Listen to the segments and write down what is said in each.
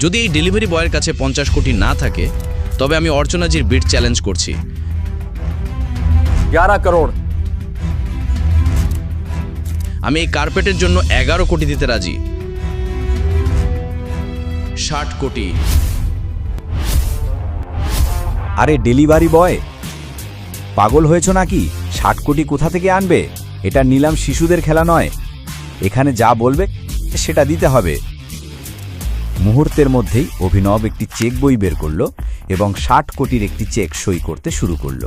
যদি এই ডেলিভারি বয়ের কাছে 50 কোটি না থাকে তবে আমি অর্চনাজির বিড চ্যালেঞ্জ করছি। 11 करोड़। আমি এই কার্পেটের জন্য 11 কোটি দিতে রাজি। 60 কোটি। আরে ডেলিভারি বয়, পাগল হয়েছ নাকি? 60 কোটি কোথা থেকে আনবে? এটা নিলাম শিশুদের খেলা নয়। এখানে যা বলবে সেটা দিতে হবে। মুহূর্তের মধ্যেই অভিনব একটি চেক বই বের করল এবং 60 কোটির একটি চেক সই করতে শুরু করল।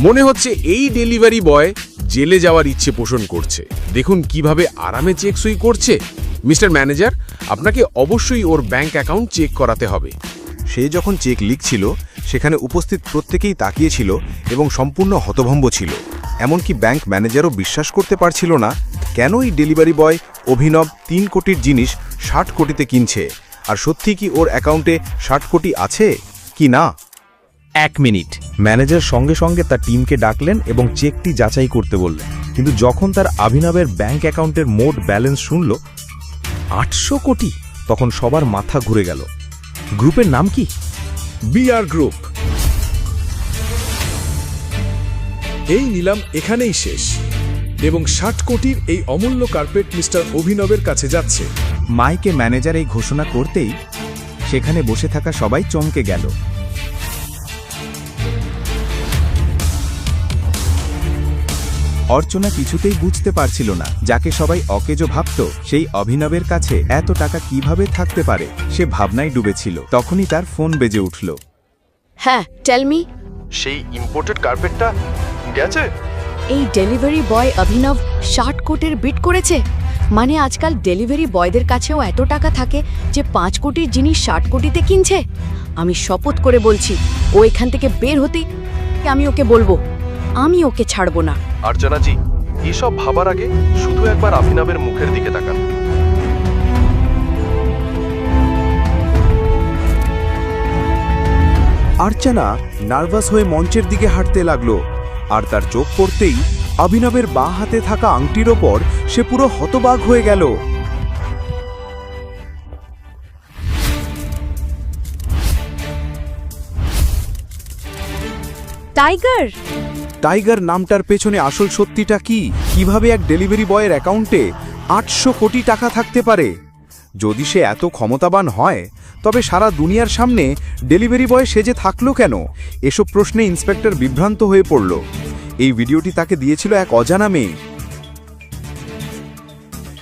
মনে হচ্ছে এই ডেলিভারি বয় জেলে যাওয়ার ইচ্ছে পোষণ করছে। দেখুন কিভাবে আরামে চেক সই করছে। মিস্টার ম্যানেজার, আপনাকে অবশ্যই ওর ব্যাংক অ্যাকাউন্ট চেক করাতে হবে। সে যখন চেক লিখছিল সেখানে উপস্থিত প্রত্যেকেই তাকিয়েছিল এবং সম্পূর্ণ হতভম্ব ছিল। এমনকি ব্যাংক ম্যানেজারও বিশ্বাস করতে পারছিল না কেন এই ডেলিভারি বয় অভিনব 3 কোটির জিনিস 60 কোটিতে কিনছে। আর সত্যি কি ওর অ্যাকাউন্টে 60 কোটি আছে কি না? 1 মিনিট। ম্যানেজার সঙ্গে সঙ্গে তার টিমকে ডাকলেন এবং চেকটি যাচাই করতে বললেন। কিন্তু যখন তার অভিনবের ব্যাংক অ্যাকাউন্টের মোট ব্যালেন্স শুনল 800 কোটি, তখন সবার মাথা ঘুরে গেল। গ্রুপের নাম কি? BR group. এই নিলাম এখানেই শেষ এবং 60 কোটির এই অমূল্য কার্পেট মিস্টার অভিনবের কাছে যাচ্ছে। মাইকে ম্যানেজার এই ঘোষণা করতেই সেখানে বসে থাকা সবাই চমকে গেল। অর্চনা কিছুতেই বুঝতে পারছিল না, যাকে সবাই অকেজো ভাবত সেই অভিনবের কাছে এত টাকা কিভাবে থাকতে পারে। সে ভাবনায় ডুবেছিল। তখনই তার ফোন বেজে উঠল। হ্যাঁ, টেল মি। সেই ইম্পোর্টেড কার্পেটটা গেছে? এই ডেলিভারি বয় অভিনব 60 কোটির বিট করেছে। মানে আজকাল ডেলিভারি বয়দের কাছেও এত টাকা থাকে যে 5 কোটির জিনিস 60 কোটিতে কিনছে। আমি শপথ করে বলছি, ও এখান থেকে বের হতেই আমি ওকে বলবো, আমি ওকে ছাড়বো না। অর্চনাজি, এসব ভাবার আগে শুধু একবার অভিনবের মুখের দিকে তাকান। অর্চনা নার্ভাস হয়ে মঞ্চের দিকে হাঁটতে লাগলো, আর তার চোখ পড়তেই অভিনবের বাঁ হাতে থাকা আংটির ওপর সে পুরো হতবাক হয়ে গেল। টাইগার। টাইগার নামটার পেছনে আসল সত্যিটা কি? কিভাবে এক ডেলিভারি বয়ের অ্যাকাউন্টে 800 কোটি টাকা থাকতে পারে? যদি সে এত ক্ষমতাবান হয় তবে সারা দুনিয়ার সামনে ডেলিভারি বয় সেজে থাকলো কেন? এসব প্রশ্নে ইন্সপেক্টর বিভ্রান্ত হয়ে পড়ল। এই ভিডিওটি তাকে দিয়েছিল এক অজানা মেয়ে।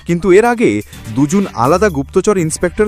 কিন্তু এর আগে দুজন আলাদা গুপ্তচর ইন্সপেক্টর